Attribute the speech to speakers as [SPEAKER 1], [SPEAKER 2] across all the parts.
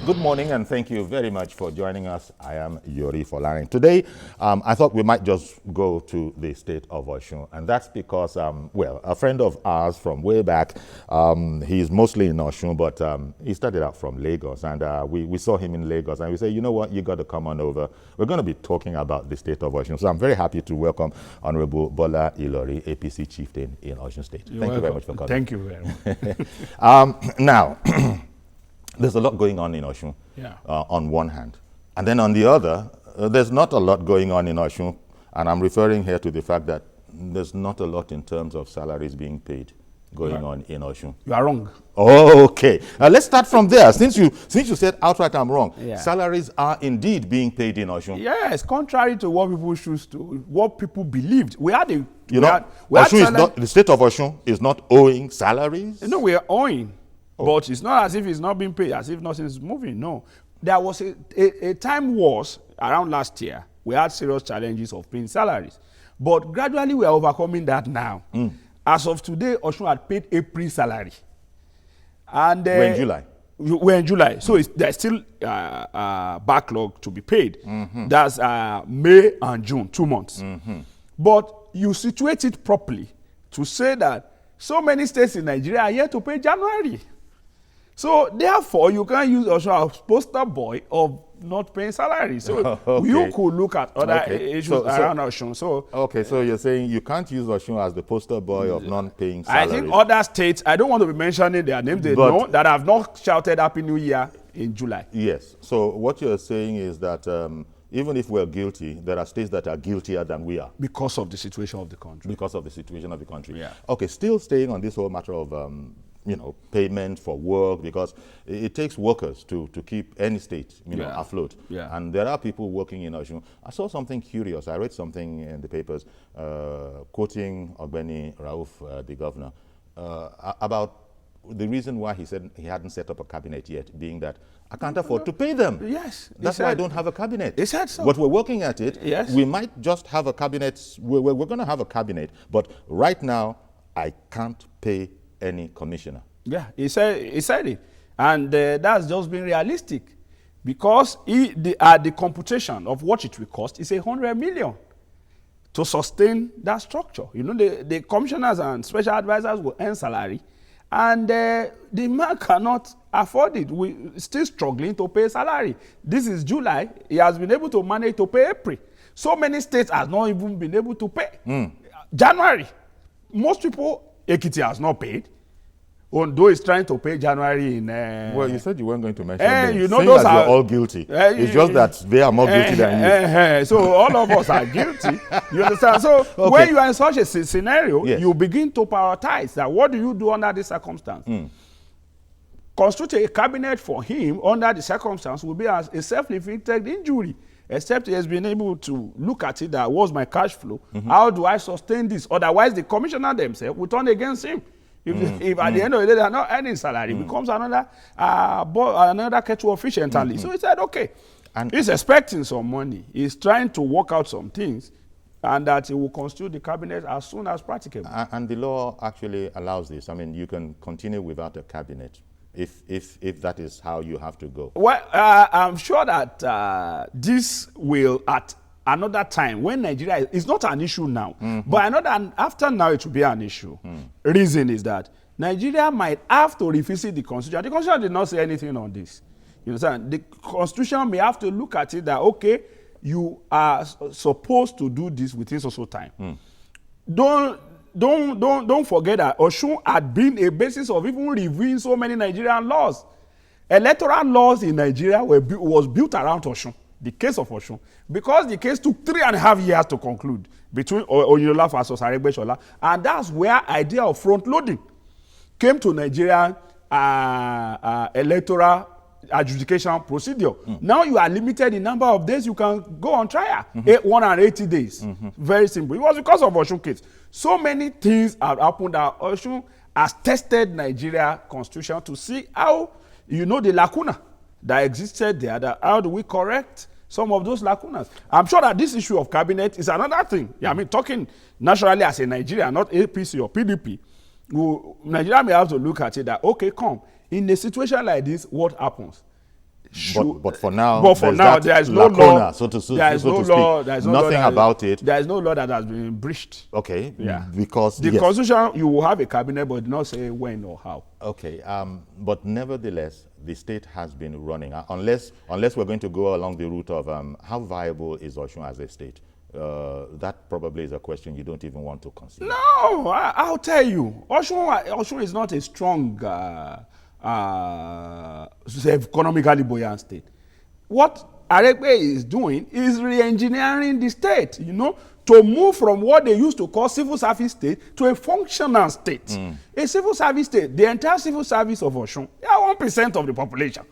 [SPEAKER 1] Good morning, and thank you very much for joining us. I am Yori Folarin. Today, I thought we might just go to the state of Osun, and that's because, well, a friend of ours from way back, he's mostly in Osun, but he started out from Lagos, and we saw him in Lagos, and we said, you know what, you got to come on over. We're going to be talking about the state of Osun, so I'm very happy to welcome Honorable Bola Ilori, APC chieftain in Osun State. Thank you very much for coming.
[SPEAKER 2] Thank you very much.
[SPEAKER 1] Now, there's a lot going on in Osun, on one hand. And then on the other, there's not a lot going on in Osun. And I'm referring here to the fact that there's not a lot in terms of salaries being paid going on in Osun.
[SPEAKER 2] You are wrong.
[SPEAKER 1] Oh, okay. Let's start from there. Since you said outright I'm wrong, salaries are indeed being paid in Osun.
[SPEAKER 2] Yes, contrary to what people choose to, what people believed. We had a...
[SPEAKER 1] the state of Osun is not owing salaries?
[SPEAKER 2] No, we are owing. But it's not as if it's not being paid, as if nothing is moving. No. There was a time was around last year, we had serious challenges of paying salaries. But gradually we are overcoming that now. As of today, Osun had paid April salary. And
[SPEAKER 1] we're in July.
[SPEAKER 2] We're in July. So there's still backlog to be paid. That's May and June, 2 months. But you situate it properly to say that so many states in Nigeria are yet to pay January. So therefore, you can't use Osun as poster boy of not paying salary. So you could look at other issues around Osun.
[SPEAKER 1] So you're saying you can't use Osun as the poster boy of non-paying salaries.
[SPEAKER 2] I think other states, I don't want to be mentioning their names, they know that have not shouted Happy New Year in July.
[SPEAKER 1] Yes. So what you're saying is that even if we're guilty, there are states that are guiltier than we are.
[SPEAKER 2] Because of the situation of the country.
[SPEAKER 1] Because of the situation of the country.
[SPEAKER 2] Yeah.
[SPEAKER 1] Okay, still staying on this whole matter of payment for work, because it takes workers to keep any state afloat.
[SPEAKER 2] Yeah.
[SPEAKER 1] And there are people working in Osun. I saw something curious. I read something in the papers quoting Ogbeni Rauf, the governor, about the reason why he said he hadn't set up a cabinet yet, being that I can't afford to pay them.
[SPEAKER 2] Yes.
[SPEAKER 1] That's why I don't have a cabinet.
[SPEAKER 2] He said so.
[SPEAKER 1] But we're working at it.
[SPEAKER 2] Yes.
[SPEAKER 1] We might just have a cabinet. We're going to have a cabinet. But right now, I can't pay any commissioner.
[SPEAKER 2] Yeah, he said it. And that's just being realistic. Because the computation of what it will cost is 100 million to sustain that structure. You know, the commissioners and special advisors will earn salary. And the man cannot afford it. We're still struggling to pay salary. This is July. He has been able to manage to pay April. So many states have not even been able to pay. January. Most people, Ekiti has not paid. Although he's trying to pay January in...
[SPEAKER 1] well, you said you weren't going to mention names.
[SPEAKER 2] You know, those are...
[SPEAKER 1] you're all guilty. It's just that they are more guilty than you.
[SPEAKER 2] So all of us are guilty. You understand? So when you are in such a scenario, you begin to prioritize that what do you do under this circumstance? Constitute a cabinet for him under the circumstance will be as a self-inflicted injury, except he has been able to look at it that what's my cash flow? How do I sustain this? Otherwise, the commissioner themselves will turn against him. If at the end of the day they are not earning salary, it becomes another kettle of fish entirely. So he said, okay, and he's expecting some money. He's trying to work out some things, and that he will constitute the cabinet as soon as practicable.
[SPEAKER 1] And the law actually allows this. I mean, you can continue without a cabinet if that is how you have to go.
[SPEAKER 2] Well, I'm sure that this will at another time when Nigeria is not an issue now, but after now it will be an issue. Reason is that Nigeria might have to revisit the constitution. The constitution did not say anything on this. You understand? The constitution may have to look at it that, okay, you are supposed to do this within so time. Don't forget that Osun had been a basis of even reviewing so many Nigerian laws. Electoral laws in Nigeria was built around Osun. The case of Osun, because the case took 3.5 years to conclude between Oyinlola versus Aregbesola, and that's where idea of front loading came to Nigerian electoral adjudication procedure. Now you are limited in number of days you can go on trial, 180 days. Very simple. It was because of Osun case. So many things have happened that Osun has tested Nigeria constitution to see how, the lacuna that existed there, that how do we correct some of those lacunas. I'm sure that this issue of cabinet is another thing. I mean, talking nationally as a Nigerian, not APC or PDP, Nigeria may have to look at it that, okay, in a situation like this, what happens?
[SPEAKER 1] But for now,
[SPEAKER 2] there is no law. There is no law.
[SPEAKER 1] Nothing about it.
[SPEAKER 2] There is no law that has been breached.
[SPEAKER 1] Okay.
[SPEAKER 2] Yeah.
[SPEAKER 1] Because
[SPEAKER 2] the Constitution, you will have a cabinet, but not say when or how.
[SPEAKER 1] Okay. But nevertheless, the state has been running. Unless we're going to go along the route of how viable is Osun as a state. That probably is a question you don't even want to consider.
[SPEAKER 2] No, I'll tell you. Osun is not a strong, economically buoyant state. What Aregbe is doing is re-engineering the state, to move from what they used to call civil service state to a functional state. A civil service state, the entire civil service of Osun, they are 1% of the population.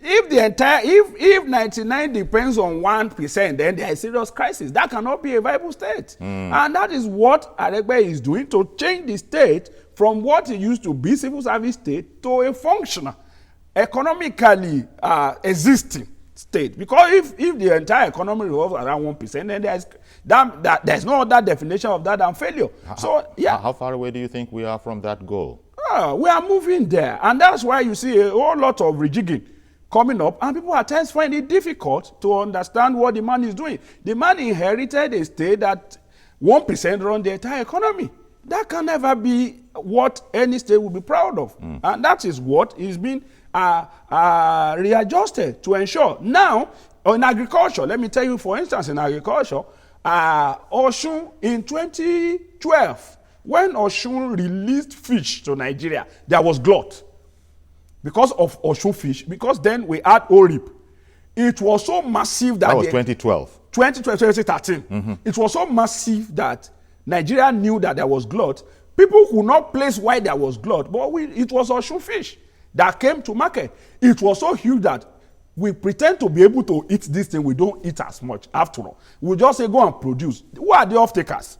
[SPEAKER 2] If 99 depends on 1%, then there is serious crisis. That cannot be a viable state. And that is what Aregbe is doing to change the state from what it used to be, civil service state, to a functional, economically existing state. Because if the entire economy revolves around 1%, then there's no other definition of that than failure.
[SPEAKER 1] How far away do you think we are from that goal?
[SPEAKER 2] We are moving there. And that's why you see a whole lot of rejigging coming up, and people at times find it difficult to understand what the man is doing. The man inherited a state that 1% run the entire economy. That can never be what any state will be proud of. And that is what is being readjusted to ensure. Now, in agriculture, let me tell you, for instance, in agriculture, Osun in 2012, when Osun released fish to Nigeria, there was glut. Because of Osun fish, because then we had ORIP. It was so massive that...
[SPEAKER 1] That was 2012.
[SPEAKER 2] 2013. It was so massive that Nigeria knew that there was glut. People could not place why there was glut, but it was Osun fish that came to market. It was so huge that we pretend to be able to eat this thing. We don't eat as much after all. We just say go and produce. Who are the off-takers?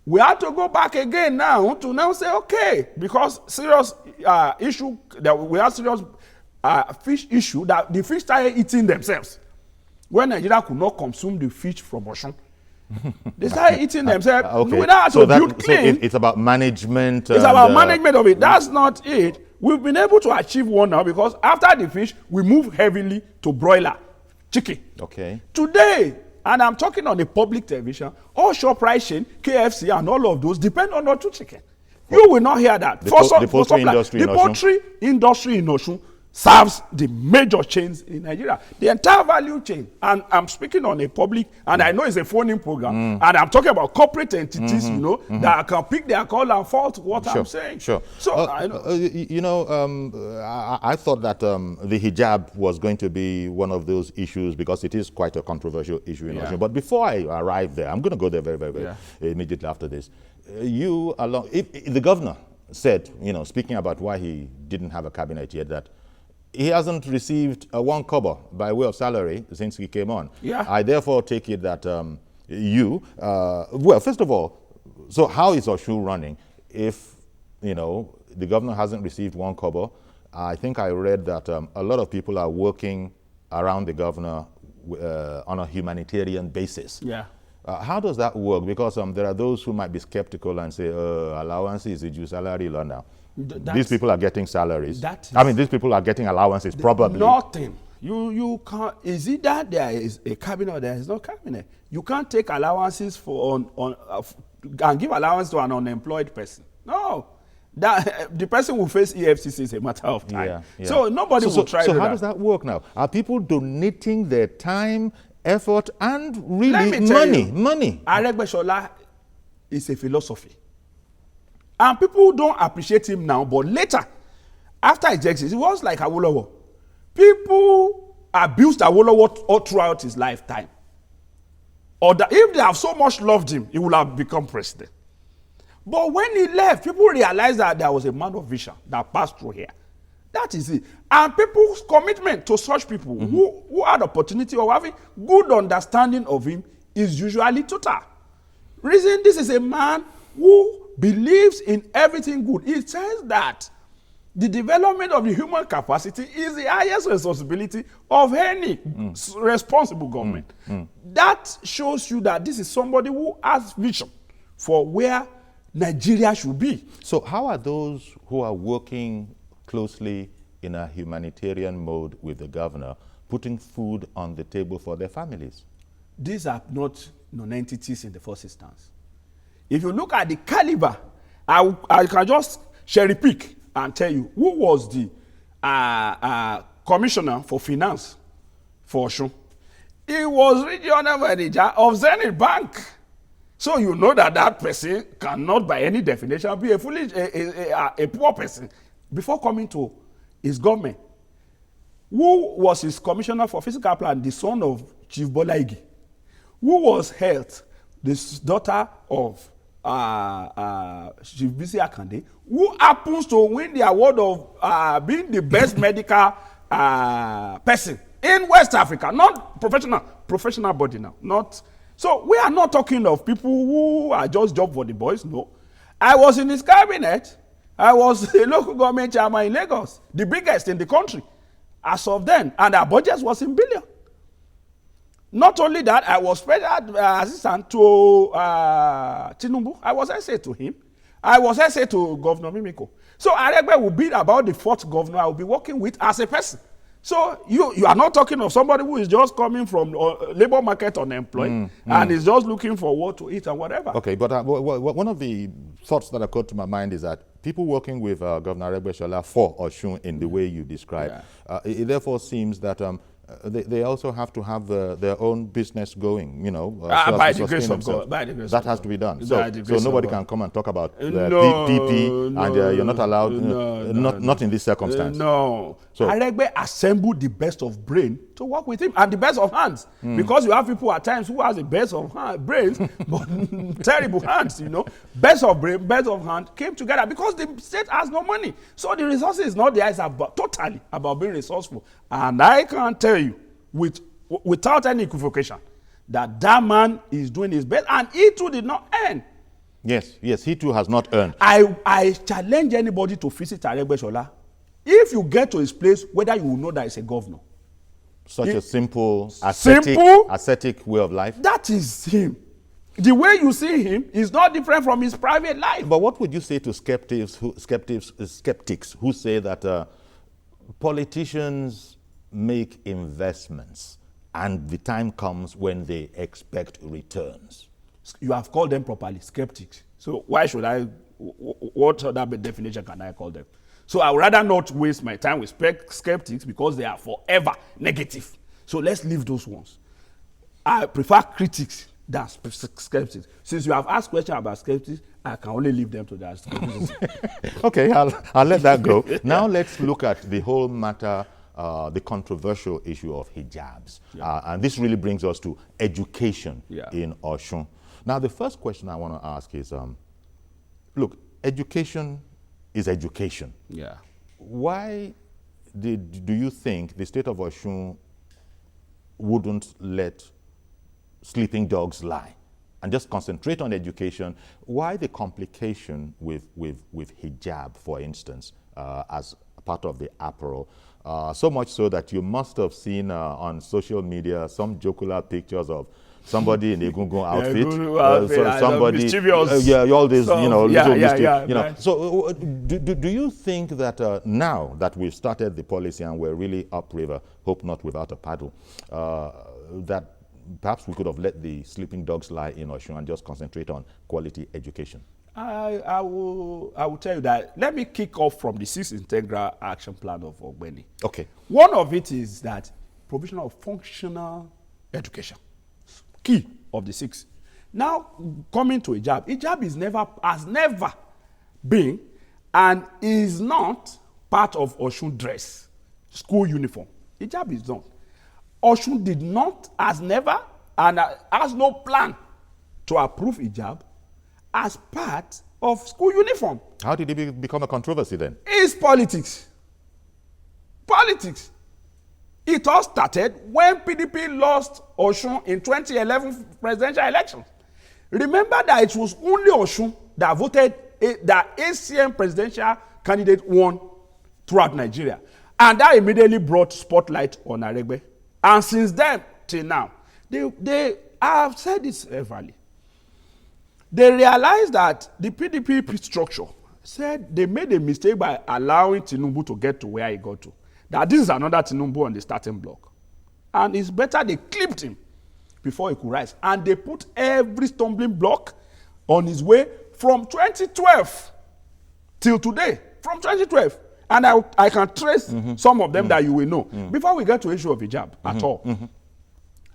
[SPEAKER 2] We have to go back again now to now say, okay, because serious issue, that we have serious fish issue, that the fish started eating themselves. When Nigeria could not consume the fish from Osun, they started eating themselves.
[SPEAKER 1] Okay.
[SPEAKER 2] Without to build clean.
[SPEAKER 1] It's about management.
[SPEAKER 2] It's about management of it. That's not it. We've been able to achieve one now because after the fish, we move heavily to broiler, chicken.
[SPEAKER 1] Okay.
[SPEAKER 2] Today, and I'm talking on the public television, all ShopRite chain, KFC, and all of those depend on Osun chicken. You will not hear that.
[SPEAKER 1] The poultry
[SPEAKER 2] industry in Osun serves the major chains in Nigeria. The entire value chain. And I'm speaking on a public, and I know it's a phone-in program, and I'm talking about corporate entities, that can pick their call and fault what I'm saying.
[SPEAKER 1] Sure.
[SPEAKER 2] So,
[SPEAKER 1] I thought that the hijab was going to be one of those issues because it is quite a controversial issue in Osun. But before I arrive there, I'm going to go there very immediately after this. If the governor said, speaking about why he didn't have a cabinet yet, that he hasn't received a 1 kobo by way of salary since he came on.
[SPEAKER 2] Yeah.
[SPEAKER 1] I therefore take it that first of all, so how is Osun running if, the governor hasn't received 1 kobo? I think I read that a lot of people are working around the governor on a humanitarian basis.
[SPEAKER 2] Yeah.
[SPEAKER 1] How does that work? Because there are those who might be skeptical and say, allowances, is your salary law now. These people are getting salaries. These people are getting allowances, probably.
[SPEAKER 2] Nothing. You can't. Is it that there is a cabinet or there is no cabinet? You can't take allowances and give allowance to an unemployed person. No. The person will face EFCC is a matter of time. Yeah. So nobody will try to do that.
[SPEAKER 1] So how does that work now? Are people donating their time, effort, and really money?
[SPEAKER 2] Aregbesola is a philosophy. And people don't appreciate him now, but later, after his exit, it was like Awolowo. People abused Awolowo all throughout his lifetime. Or that if they have so much loved him, he would have become president. But when he left, people realized that there was a man of vision that passed through here. That is it. And people's commitment to such people who had the opportunity of having good understanding of him is usually total. Reason, this is a man who believes in everything good. It says that the development of the human capacity is the highest responsibility of any responsible government. That shows you that this is somebody who has vision for where Nigeria should be.
[SPEAKER 1] So how are those who are working closely in a humanitarian mode with the governor, putting food on the table for their families?
[SPEAKER 2] These are not non-entities in the first instance. If you look at the caliber, I can just cherry pick and tell you who was the commissioner for finance for Osun. He was regional manager of Zenith Bank. So you know that person cannot by any definition be a poor person. Before coming to his government, who was his commissioner for physical plan? The son of Chief Bola Ige. Who was health? The daughter of Chief Bisi Akande, who happens to win the award of being the best medical person in West Africa. Not professional body now. Not. So we are not talking of people who are just job for the boys. No. I was in his cabinet. I was a local government chairman in Lagos, the biggest in the country as of then, and our budget was in billion. Not only that, I was special assistant to Tinubu. I was SA to him. I was SA to Governor Mimiko. So Aregbe will be about the fourth governor I will be working with as a person. So you are not talking of somebody who is just coming from labor market unemployed and is just looking for what to eat and whatever.
[SPEAKER 1] Okay, but one of the thoughts that occurred to my mind is that people working with Governor Aregbesola for Osun in the way you describe, it therefore seems that they also have to have their own business going, you know.
[SPEAKER 2] By the grace of God.
[SPEAKER 1] That has to be done. So nobody can come and talk about PP and you're not allowed, not in this circumstance.
[SPEAKER 2] No. So Aregbe assembled the best of brain to work with him and the best of hands. Because you have people at times who has the best of brains, but terrible hands, you know. Best of brain, best of hand came together because the state has no money. So the resources is not there. It's totally about being resourceful. And I can tell you without any equivocation that man is doing his best and he too did not earn.
[SPEAKER 1] Yes, he too has not earned.
[SPEAKER 2] I challenge anybody to visit Aregbesola. If you get to his place, whether you will know that he's a governor.
[SPEAKER 1] Such a simple, ascetic way of life.
[SPEAKER 2] That is him. The way you see him is not different from his private life.
[SPEAKER 1] But what would you say to skeptics who say that politicians make investments and the time comes when they expect returns?
[SPEAKER 2] You have called them properly, skeptics. So why should I, what other definition can I call them? So I would rather not waste my time with skeptics because they are forever negative. So let's leave those ones. I prefer critics than skeptics. Since you have asked questions about skeptics, I can only leave them to that skepticism.
[SPEAKER 1] Okay, I'll let that go. Now let's look at the whole matter, the controversial issue of hijabs. And this really brings us to education in Osun. Now, the first question I want to ask is, look, education is education.
[SPEAKER 2] Yeah.
[SPEAKER 1] Why do you think the state of Osun wouldn't let sleeping dogs lie and just concentrate on education? Why the complication with hijab, for instance, as part of the apparel? So much so that you must have seen on social media some jocular pictures of somebody in a Gungun outfit, somebody, all this, little mischief, So, do you think that now that we've started the policy and we're really upriver, hope not without a paddle, that perhaps we could have let the sleeping dogs lie in Osun and just concentrate on quality education?
[SPEAKER 2] I will tell you that. Let me kick off from the 6th Integral Action Plan of Ogbeni.
[SPEAKER 1] Okay.
[SPEAKER 2] One of it is that provision of functional education. Key of the 6. Now, coming to hijab has never been and is not part of Osun dress, school uniform. Hijab is not. Osun did not, has never, and has no plan to approve hijab as part of school uniform.
[SPEAKER 1] How did it become a controversy then?
[SPEAKER 2] It's politics. Politics. It all started when PDP lost Osun in 2011 presidential elections. Remember that it was only Osun that voted that ACM presidential candidate won throughout Nigeria. And that immediately brought spotlight on Aregbe. And since then till now, they have said this everly. They realized that the PDP structure said they made a mistake by allowing Tinubu to get to where he got to. That this is another Tinubu on the starting block. And it's better they clipped him before he could rise. And they put every stumbling block on his way from 2012 till today. From 2012. And I can trace some of them that you will know. Before we get to the issue of hijab at all,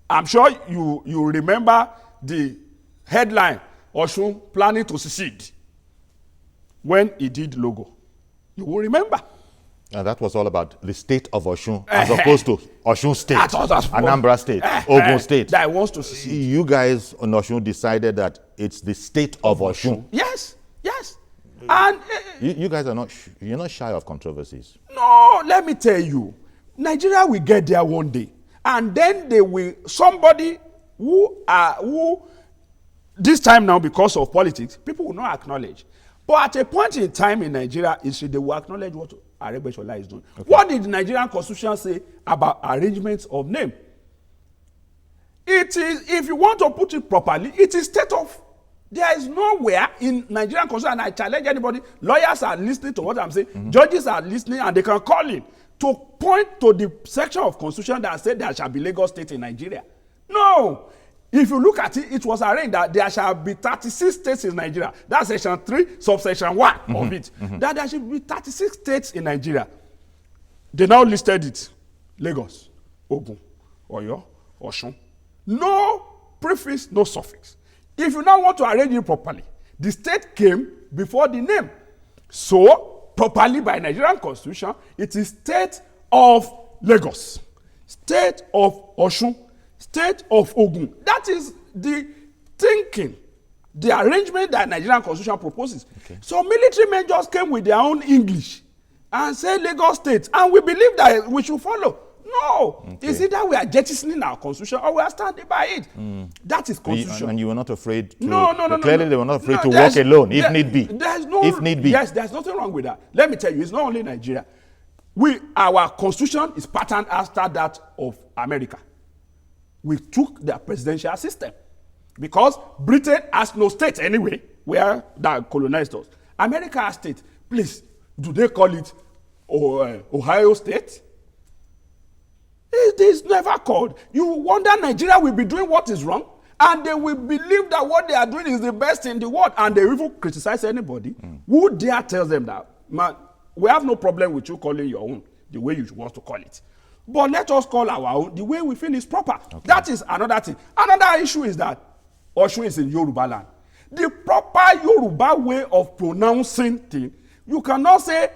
[SPEAKER 2] I'm sure you remember the headline, Osun planning to secede, when he did logo. You will remember.
[SPEAKER 1] And that was all about the state of Osun as opposed to Osun State, Anambra State, Ogun State.
[SPEAKER 2] That wants to secede.
[SPEAKER 1] You guys on Osun decided that it's the state of Osun.
[SPEAKER 2] Yes, yes. And
[SPEAKER 1] you guys are not you're not shy of controversies.
[SPEAKER 2] No, let me tell you, Nigeria will get there one day, and then they will somebody who this time now because of politics people will not acknowledge. But at a point in time in Nigeria, they will acknowledge what Aregbesola is doing. Okay. What did the Nigerian Constitution say about arrangements of name? It is, if you want to put it properly, it is state of. There is nowhere in Nigerian Constitution, and I challenge anybody, lawyers are listening to what I'm saying, judges are listening, and they can call in to point to the section of Constitution that said there shall be Lagos State in Nigeria. No. If you look at it, it was arranged that there shall be 36 states in Nigeria. That's section 3, subsection 1 of it. That there should be 36 states in Nigeria. They now listed it. Lagos, Ogun, Oyo, Osun. No prefix, no suffix. If you now want to arrange it properly, the state came before the name. So, properly by Nigerian Constitution, it is state of Lagos, state of Osun, state of Ogun. That is the thinking, the arrangement that Nigerian Constitution proposes. Okay. So military men just came with their own English and said Lagos State, and we believe that we should follow. No, okay. It's either we are jettisoning our Constitution or we are standing by it. That is Constitution.
[SPEAKER 1] And you were not afraid to...
[SPEAKER 2] No.
[SPEAKER 1] Clearly they were not afraid to walk alone, if need be. If need be.
[SPEAKER 2] Yes, there's nothing wrong with that. Let me tell you, it's not only Nigeria. Our Constitution is patterned after that of America. We took their presidential system because Britain has no state anyway where that colonized us. America has state. Please, do they call it Ohio State? It is never called. You wonder Nigeria will be doing what is wrong, and they will believe that what they are doing is the best in the world, and they even criticize anybody who dare tells them that, man, we have no problem with you calling your own the way you want to call it. But let us call our own the way we feel is proper. Okay. That is another thing. Another issue is that Osun is in Yoruba land. The proper Yoruba way of pronouncing thing, you cannot say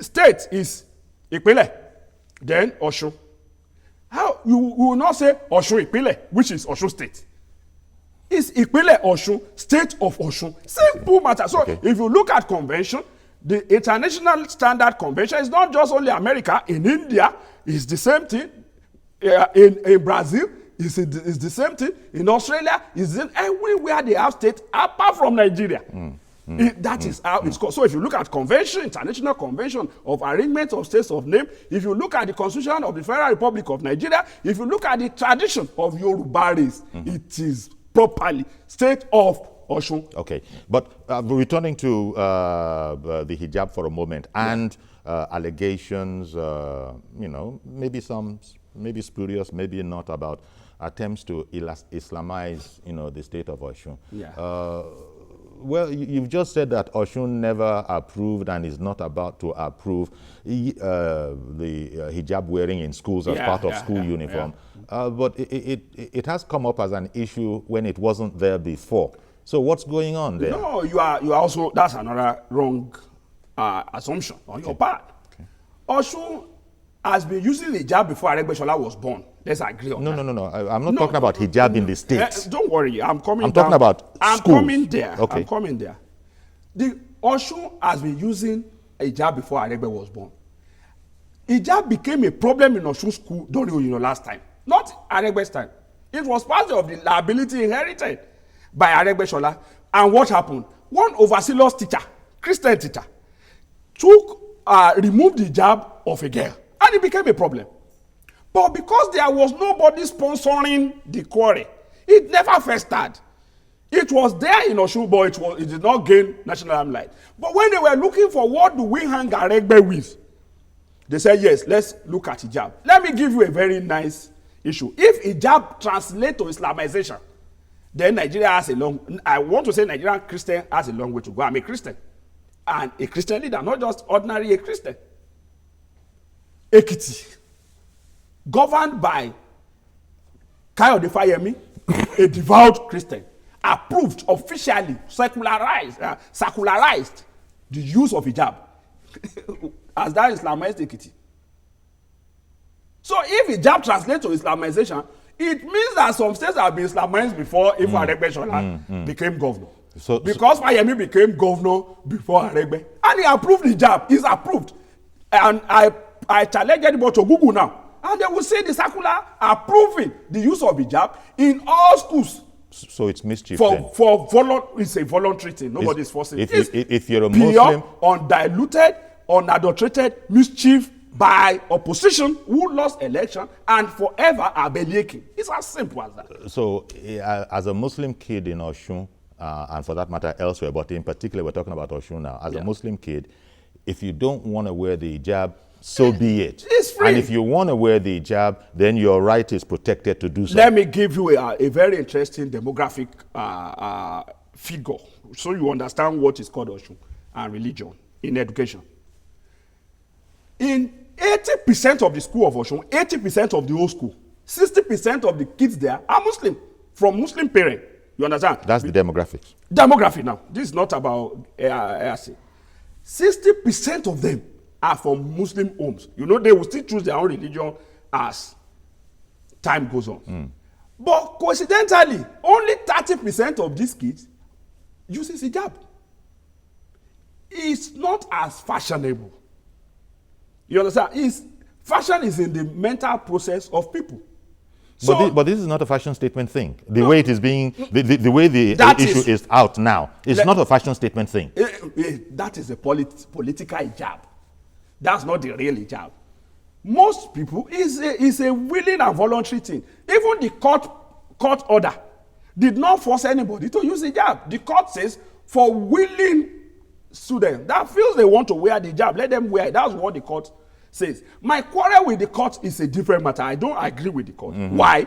[SPEAKER 2] state is Ipinle, then Osun. How you will not say Osun Ipinle, which is Osun State. It's Ipinle Osun, State of Osun. Simple matter. So if you look at convention, the International Standard Convention is not just only America. In India, it's the same thing. In Brazil, it's the same thing. In Australia, it's everywhere they have state apart from Nigeria. That is how it's called. So if you look at convention, International Convention of Arrangement of States of Name, if you look at the Constitution of the Federal Republic of Nigeria, if you look at the tradition of Yoruba race, it is properly State of Osun. Okay,
[SPEAKER 1] but returning to the hijab for a moment and allegations, maybe spurious, maybe not, about attempts to Islamize, the state of Osun.
[SPEAKER 2] Yeah.
[SPEAKER 1] Well, you've just said that Osun never approved and is not about to approve the hijab wearing in schools as part of school uniform. Yeah. But it has come up as an issue when it wasn't there before. So what's going on there?
[SPEAKER 2] No, you are also, that's another wrong assumption on your part. Okay. Osun has been using the hijab before Aregbesola was born. Let's agree on that.
[SPEAKER 1] No. I'm not talking about hijab in the States.
[SPEAKER 2] Don't worry, I'm talking
[SPEAKER 1] about schools.
[SPEAKER 2] I'm coming there.
[SPEAKER 1] Okay.
[SPEAKER 2] I'm coming there. The Osun has been using hijab before Aregbe was born. Hijab became a problem in Osun school during last time, not Aregbe's time. It was part of the liability inherited by Aregbesola. And what happened? One overzealous teacher, Christian teacher, removed the hijab of a girl, and it became a problem. But because there was nobody sponsoring the quarrel, it never festered. It was there in Osun, but it did not gain national limelight. But when they were looking for what do we hang Aregbe with, they said, yes, let's look at hijab. Let me give you a very nice issue. If hijab translates to Islamization, then Nigeria has I want to say Nigerian Christian has a long way to go. I'm a Christian. And a Christian leader, not just ordinary a Christian. Ekiti, governed by Kayode Fayemi, a devout Christian, approved officially, secularized the use of hijab as that Islamized Ekiti. So if hijab translates to Islamization, it means that some states have been Islamized before if Aregbe became governor. Because Fayemi became governor before Aregbe. And he approved hijab. He's approved. And I challenge anybody to Google now. And they will see the circular approving the use of hijab in all schools.
[SPEAKER 1] So it's mischief
[SPEAKER 2] it's a voluntary thing. Nobody's forcing it.
[SPEAKER 1] If you're a Muslim,
[SPEAKER 2] pure, undiluted, unadulterated mischief by opposition who lost election and forever are believing. It's as simple as that.
[SPEAKER 1] So as a Muslim kid in Osun, and for that matter elsewhere, but in particular we're talking about Osun now, as a Muslim kid, if you don't want to wear the hijab, so be it.
[SPEAKER 2] It's free.
[SPEAKER 1] And if you want to wear the hijab, then your right is protected to do so.
[SPEAKER 2] Let me give you a very interesting demographic figure so you understand what is called Osun and religion in education. In 80% of the school of Osun, 80% of the whole school, 60% of the kids there are Muslim, from Muslim parents. You understand?
[SPEAKER 1] That's the demographics.
[SPEAKER 2] Demography now. This is not about ARC. 60% of them are from Muslim homes. You know, they will still choose their own religion as time goes on. But coincidentally, only 30% of these kids uses hijab. It's not as fashionable. You understand? Fashion is in the mental process of people. So,
[SPEAKER 1] but this is not a fashion statement thing. The way it is being, the way the issue is out now, it's not a fashion statement thing.
[SPEAKER 2] That is a political hijab. That's not the real hijab. Most people is a willing and voluntary thing. Even the court order did not force anybody to use hijab. The court says for willing students that feels they want to wear the hijab, let them wear it. That's what the court says. My quarrel with the court is a different matter. I don't agree with the court. Why?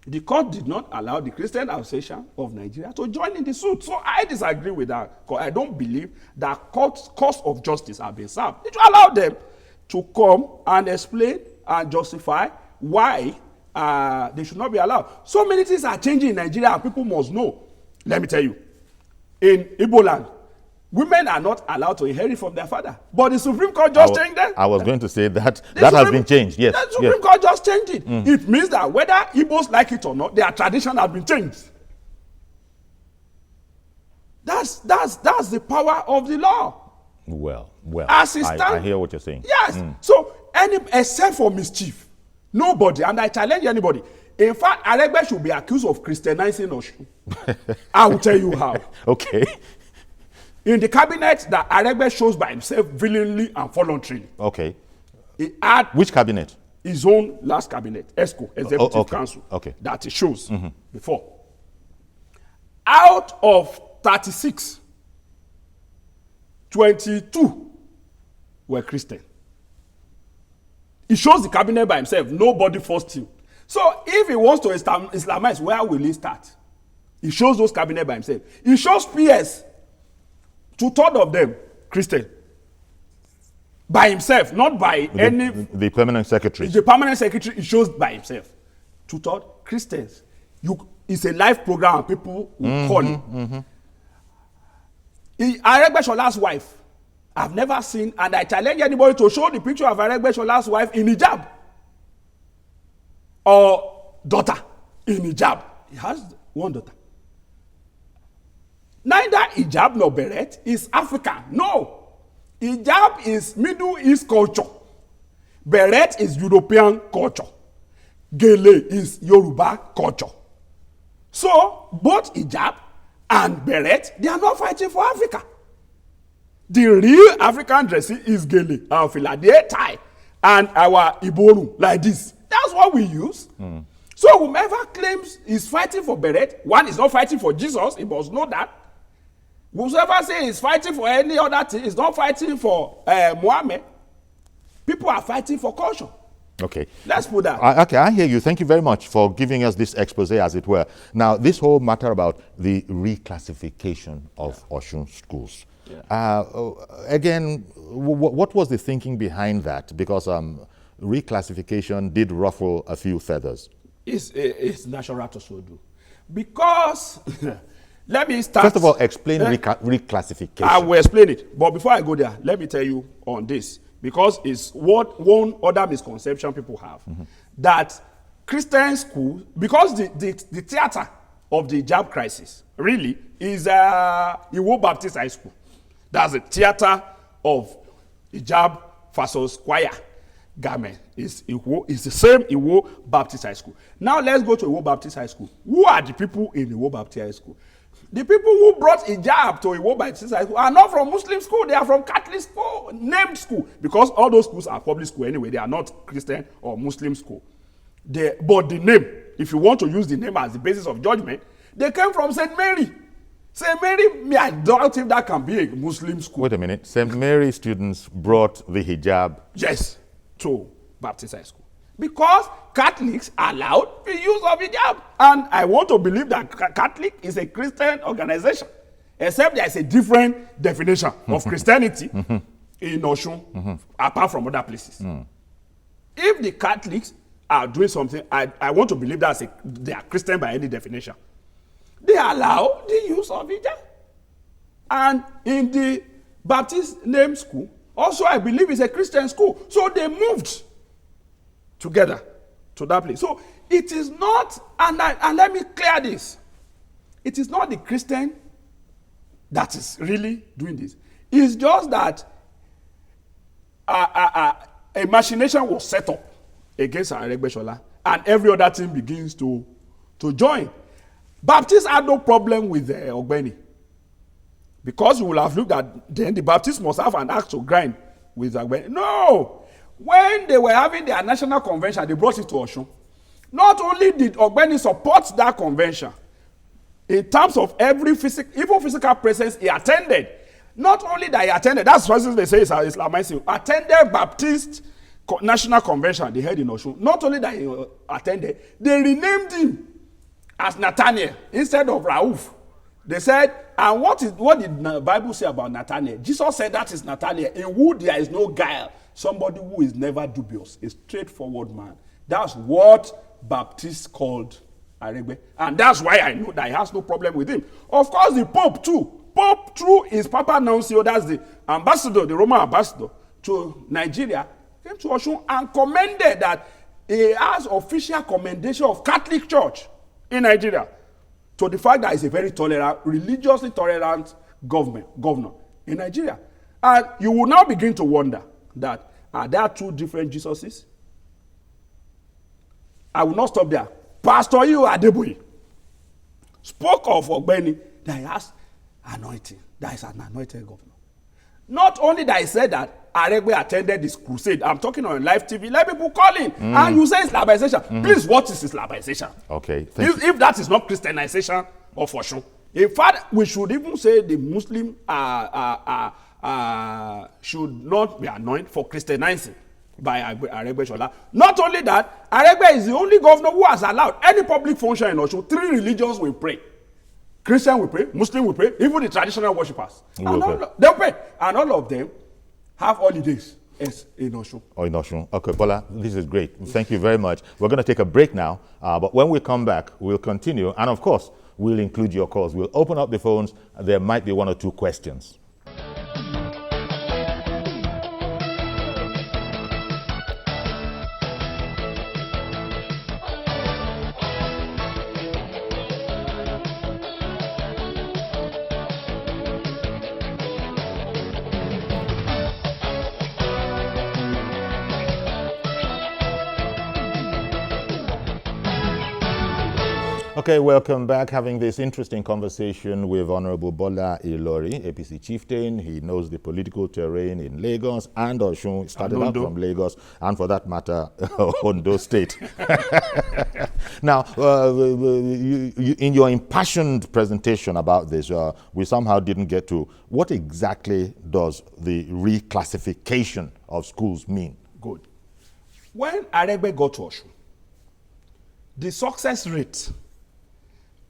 [SPEAKER 2] The court did not allow the Christian Association of Nigeria to join in the suit. So I disagree with that. I don't believe that courts of justice have been served. It will allow them to come and explain and justify why they should not be allowed. So many things are changing in Nigeria and people must know. Let me tell you. In Igbo land, women are not allowed to inherit from their father. But the Supreme Court just changed that.
[SPEAKER 1] I was going to say that has been changed, yes.
[SPEAKER 2] The Supreme Court just changed it. It means that whether Igbos like it or not, their tradition has been changed. That's the power of the law.
[SPEAKER 1] Well,
[SPEAKER 2] as it stands,
[SPEAKER 1] I hear what you're saying.
[SPEAKER 2] Yes. So, except for mischief, nobody, and I challenge anybody. In fact, Aregbe should be accused of Christianizing Osun. I will tell you how.
[SPEAKER 1] Okay.
[SPEAKER 2] In the cabinet that Aregbe shows by himself willingly and voluntarily.
[SPEAKER 1] Okay.
[SPEAKER 2] He had
[SPEAKER 1] which cabinet?
[SPEAKER 2] His own last cabinet, ESCO, Executive Council.
[SPEAKER 1] Okay.
[SPEAKER 2] That he shows before. Out of 36, 22 were Christian. He shows the cabinet by himself. Nobody forced him. So if he wants to Islamize, where will he start? He shows those cabinet by himself. He shows PS. 2/3 of them Christian. By himself, not by
[SPEAKER 1] the permanent secretary.
[SPEAKER 2] The permanent secretary, he shows by himself. 2/3 Christians. It's a live program, people will call it. Aregbe Shola's wife, I've never seen, and I challenge anybody to show the picture of Aregbe Shola's wife in hijab. Or daughter in hijab. He has one daughter. Neither hijab nor beret is African. No. Hijab is Middle East culture. Beret is European culture. Gele is Yoruba culture. So, both hijab and beret, they are not fighting for Africa. The real African dressing is gele, our filade tie, and our iboru, like this. That's what we use. So whomever claims is fighting for Beret, one is not fighting for Jesus, he must know that. Whoever says he's fighting for any other thing is not fighting for Muhammad. People are fighting for culture.
[SPEAKER 1] Okay.
[SPEAKER 2] Let's put that.
[SPEAKER 1] Okay, I hear you. Thank you very much for giving us this expose, as it were. Now, this whole matter about the reclassification of Osun schools. Yeah. Again, what was the thinking behind that? Because reclassification did ruffle a few feathers.
[SPEAKER 2] It's natural to so do. Because, let me start.
[SPEAKER 1] First of all, explain reclassification.
[SPEAKER 2] I will explain it. But before I go there, let me tell you on this. Because it's what one other misconception people have. That Christian school, because the theater of the hijab crisis really is Iwo Baptist High School. That's the theater of hijab versus choir garment. It's the same Iwo Baptist High School. Now let's go to Iwo Baptist High School. Who are the people in Iwo Baptist High School? The people who brought hijab to Iwo Baptist High School are not from Muslim school. They are from Catholic school, named school. Because all those schools are public school anyway. They are not Christian or Muslim school. But the name, if you want to use the name as the basis of judgment, they came from St. Mary. St. Mary, I doubt if that can be a Muslim school.
[SPEAKER 1] Wait a minute. St. Mary students brought the hijab?
[SPEAKER 2] Yes, to Baptist High School. Because Catholics allowed the use of hijab. And I want to believe that Catholic is a Christian organization. Except there is a different definition of Christianity in Osun, apart from other places. If the Catholics are doing something, I want to believe that they are Christian by any definition. They allow the use of hijab. And in the Baptist name school, also I believe it's a Christian school. So they moved together to that place. So it is not, and let me clear this. It is not the Christian that is really doing this. It's just that a machination was set up against Aregbesola, and every other team begins to join. Baptists had no problem with Ogbeni, because you will have looked at, then the Baptists must have an axe to grind with Ogbeni. No! When they were having their national convention, they brought it to Osun. Not only did Ogbeni support that convention, in terms of every physical presence, he attended. Not only that he attended, that's what they say is Islamizing, attended Baptist National Convention they held in Osun. Not only that he attended, they renamed him as Nathaniel instead of Rauf. They said, and what did the Bible say about Nathaniel? Jesus said that is Nathaniel, in whom there is no guile. Somebody who is never dubious, a straightforward man. That's what Baptists called Aregbe. And that's why I know that he has no problem with him. Of course, the Pope too. Pope through his Papa Nuncio, that's the ambassador, the Roman ambassador to Nigeria, came to Osun and commended that he has official commendation of Catholic Church in Nigeria to the fact that he's a very tolerant, religiously tolerant governor in Nigeria. And you will now begin to wonder that are there two different Jesuses? I will not stop there. Pastor Iyo Adeboye spoke of Ogbeni that he has anointing, that is an anointed governor. Not only that he said that Aregbe attended this crusade, I'm talking on live TV, let people call in, and you say Islamization. Please, what is Islamization?
[SPEAKER 1] Okay,
[SPEAKER 2] if that is not Christianization of Osun. In fact, we should even say the Muslim should not be anointed for Christianizing by Aregbesola. Not only that, Aregbe is the only governor who has allowed any public function in Osun. 3 religions will pray. Christian will pray, Muslim will pray, even the traditional worshippers. They'll pray. And all of them have holidays in Osun.
[SPEAKER 1] Oh, in Osun. Okay, Bola, this is great. Thank you very much. We're going to take a break now, but when we come back, we'll continue. And of course, we'll include your calls. We'll open up the phones. There might be 1 or 2 questions. Okay, welcome back. Having this interesting conversation with Honorable Bola Ilori, APC chieftain. He knows the political terrain in Lagos and Osun. Started out from Lagos and, for that matter, Ondo State. Now, in your impassioned presentation about this, we somehow didn't get to what exactly does the reclassification of schools mean?
[SPEAKER 2] Good. When Aregbe got to Osun, the success rate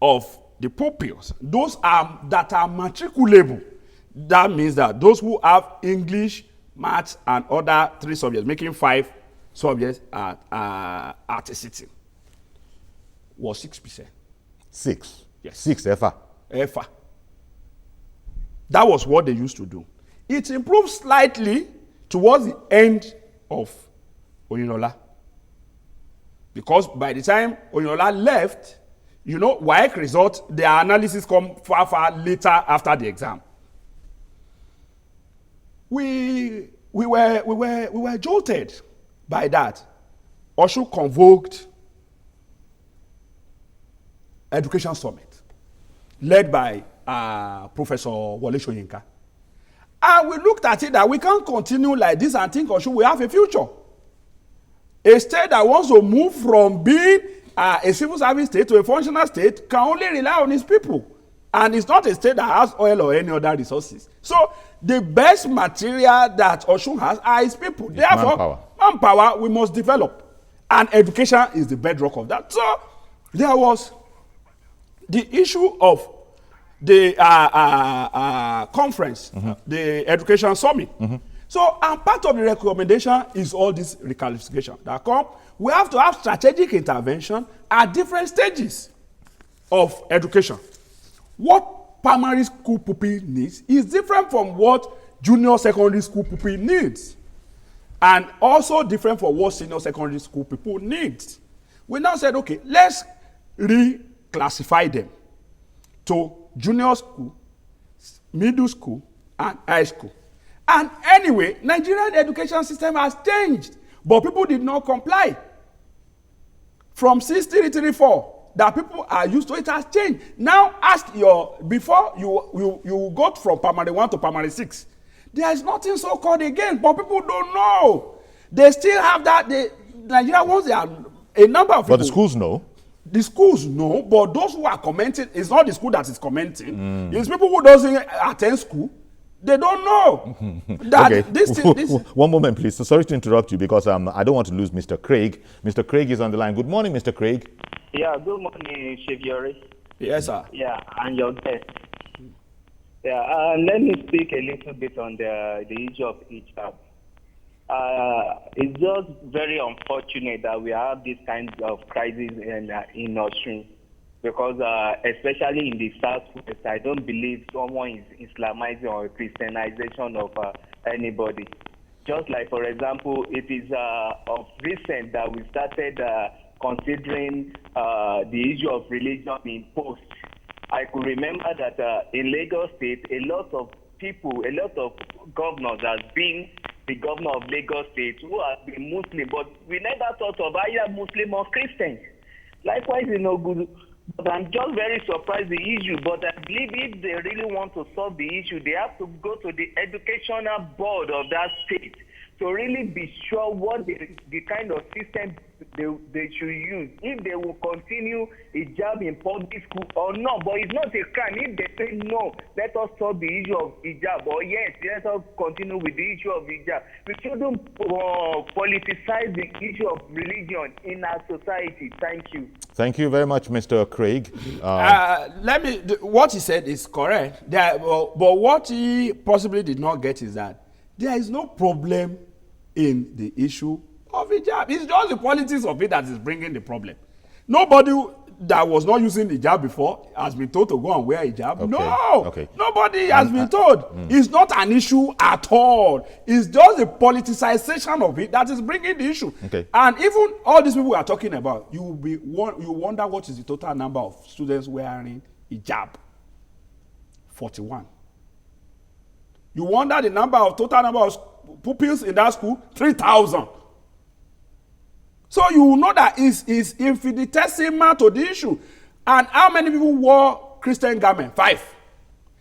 [SPEAKER 2] of the pupils, those that are matriculable, that means that those who have English, maths, and other 3 subjects, making 5 subjects at a sitting, was 6%.
[SPEAKER 1] 6?
[SPEAKER 2] Yes.
[SPEAKER 1] 6 EFA?
[SPEAKER 2] EFA. That was what they used to do. It improved slightly towards the end of Oyinlola. Because by the time Oyinlola left, you know, WAEC results, their analysis come far later after the exam. We were jolted by that. Osun convoked Education Summit, led by Professor Wole Soyinka. And we looked at it that we can't continue like this and think Osun will have a future. A state that wants to move from being a civil service state to a functional state can only rely on its people. And it's not a state that has oil or any other resources. So the best material that Osun has are its people.
[SPEAKER 1] It's
[SPEAKER 2] therefore, manpower we must develop. And education is the bedrock of that. So there was the issue of the conference, the Education Summit. So, and part of the recommendation is all this reclassification that come. We have to have strategic intervention at different stages of education. What primary school pupil needs is different from what junior secondary school pupil needs. And also different from what senior secondary school people need. We now said, okay, let's reclassify them to junior school, middle school, and high school. And anyway, Nigerian education system has changed, but people did not comply. From 6334, that people are used to, it has changed. Now ask before you got from primary 1 to primary 6, there is nothing so called again, but people don't know. They still have that, Nigeria wants a number of people.
[SPEAKER 1] But the schools know.
[SPEAKER 2] The schools know, but those who are commenting, it's not the school that is commenting. It's people who doesn't attend school. They don't know that
[SPEAKER 1] okay.
[SPEAKER 2] this.
[SPEAKER 1] One moment, please. So sorry to interrupt you because I don't want to lose Mr. Craig. Mr. Craig is on the line. Good morning, Mr. Craig.
[SPEAKER 3] Yeah, good morning, Chief Yori.
[SPEAKER 2] Yes, sir.
[SPEAKER 3] Yeah, and your guest. Yeah, let me speak a little bit on the issue of hijab. It's just very unfortunate that we have this kind of crisis in Osun. Because especially in the Southwest, I don't believe someone is Islamizing or Christianization of anybody. Just like, for example, it is of recent that we started considering the issue of religion in post. I could remember that in Lagos State, a lot of people, a lot of governors have been the governor of Lagos State who have been Muslim, but we never thought of either Muslim or Christian. Likewise in Ogun. But I'm just very surprised the issue. But I believe if they really want to solve the issue, they have to go to the educational board of that state to really be sure what the kind of system they should use. If they will continue hijab in public school or not. But it's not a crime. If they say no, let us solve the issue of hijab. Or yes, let us continue with the issue of hijab. We shouldn't politicize the issue of religion in our society. Thank you.
[SPEAKER 1] Thank you very much, Mr. Craig.
[SPEAKER 2] What he said is correct. But what he possibly did not get is that there is no problem in the issue of hijab. It's just the politics of it that is bringing the problem. Nobody that was not using hijab before has been told to go and wear hijab. Okay. No, okay. Nobody has been told. It's not an issue at all. It's just the politicization of it that is bringing the issue.
[SPEAKER 1] Okay.
[SPEAKER 2] And even all these people we are talking about, you wonder what is the total number of students wearing hijab. 41. You wonder the total number of pupils in that school, 3,000. So you know that is infinitesimal to the issue. And how many people wore Christian garment? 5.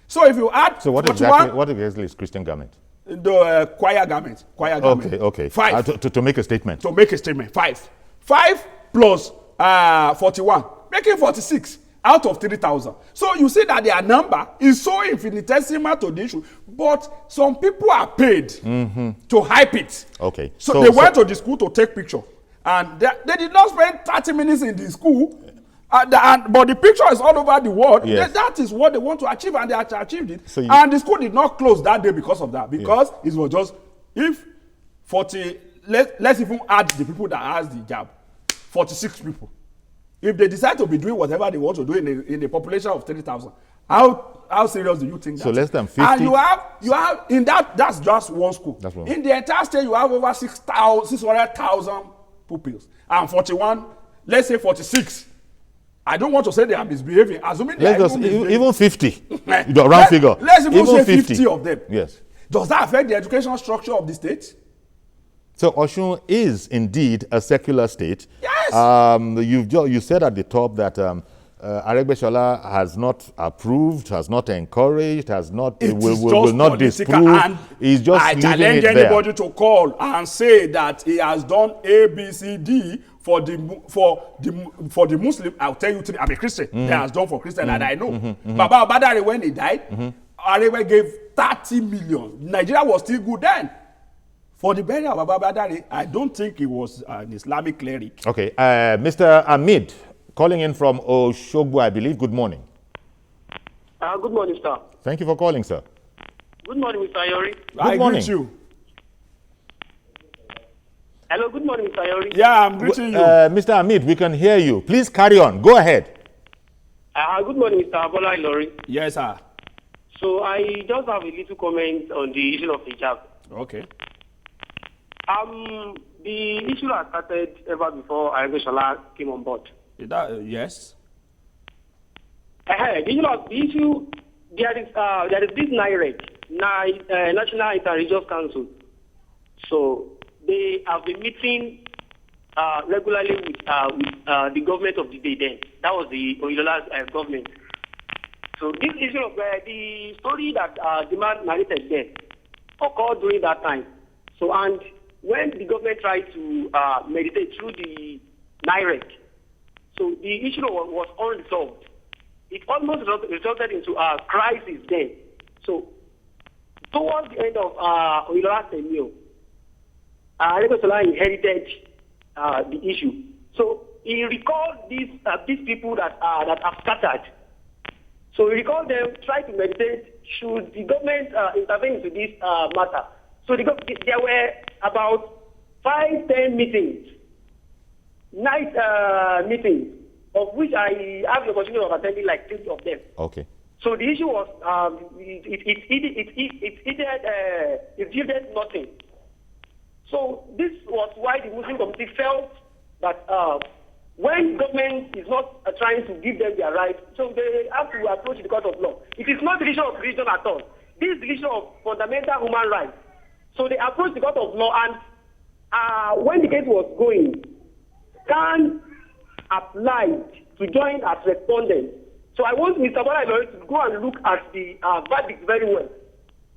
[SPEAKER 2] So if you add,
[SPEAKER 1] so what exactly is Christian garment?
[SPEAKER 2] The choir garment.
[SPEAKER 1] Okay.
[SPEAKER 2] 5.
[SPEAKER 1] To make a statement.
[SPEAKER 2] To make a statement. 5. 5 plus 41, making 46 out of 3,000. So you see that their number is so infinitesimal to the issue, but some people are paid to hype it.
[SPEAKER 1] Okay.
[SPEAKER 2] So they went to the school to take picture, and they did not spend 30 minutes in the school. But the picture is all over the world.
[SPEAKER 1] Yes.
[SPEAKER 2] That is what they want to achieve, and they achieved it. So and the school did not close that day because of that. Because it was just, if 40, let's even add the people that has the jab, 46 people. If they decide to be doing whatever they want to do in a population of 3,000, how serious do you think that?
[SPEAKER 1] So less than 50.
[SPEAKER 2] And you have in that's just one school.
[SPEAKER 1] That's one.
[SPEAKER 2] In the entire state, you have over 600,000 pupils, and 41, let's say 46. I don't want to say they are misbehaving. Assuming they are
[SPEAKER 1] even 50, the round figure.
[SPEAKER 2] Let's even say 50 of them.
[SPEAKER 1] Yes.
[SPEAKER 2] Does that affect the educational structure of the state?
[SPEAKER 1] So Osun is indeed a secular state.
[SPEAKER 2] Yes.
[SPEAKER 1] You said at the top that Aregbesola has not approved, has not encouraged, will not disprove. He's just
[SPEAKER 2] I challenge anybody to call and say that he has done A, B, C, D for the Muslim. I'll tell you, I'm a Christian. He has done for Christian, and I know. Baba Badari, when he died, Aregbe gave 30 million. Nigeria was still good then. For the burial of Baba Badari, I don't think he was an Islamic cleric.
[SPEAKER 1] Okay, Mr. Amid, calling in from Oshogbo, I believe. Good morning.
[SPEAKER 4] Good morning, sir.
[SPEAKER 1] Thank you for calling, sir.
[SPEAKER 4] Good morning, Mr. Ayori.
[SPEAKER 1] Good morning.
[SPEAKER 2] Greet you.
[SPEAKER 4] Hello, good morning, Mr. Ayori.
[SPEAKER 2] Yeah, I'm greeting you.
[SPEAKER 1] Mr. Amid, we can hear you. Please carry on. Go ahead.
[SPEAKER 4] Good morning, Mr. Abola Ilori.
[SPEAKER 2] Yes, sir.
[SPEAKER 4] So I just have a little comment on the issue of hijab.
[SPEAKER 2] Okay.
[SPEAKER 4] The issue has started ever before Aregbesola came on board.
[SPEAKER 2] Yes.
[SPEAKER 4] The issue, there is this NIREC, National Inter-Religious Council. So they have been meeting regularly with the government of the day then. That was the Oyinlola's government. So this issue of the story that the man narrated there occurred during that time. So, and when the government tried to meditate through the NIREC, so the issue was unresolved. It almost resulted into a crisis then. So towards the end of Oyinlola's tenure, Aregbesola inherited the issue. So he recalled these people that have scattered. So he recalled them, tried to meditate, should the government intervene into this matter. So there were about 5-10 meetings, night meetings, of which I have the opportunity of attending like 3 of them.
[SPEAKER 1] Okay.
[SPEAKER 4] So the issue was it yielded nothing. So this was why the Muslim community felt that when government is not trying to give them their rights, so they have to approach the court of law. It is not the issue of religion at all. This is the issue of fundamental human rights. So they approached the court of law, and when the case was going, Khan applied to join as respondent. So I want Mr. Bola to go and look at the verdict very well.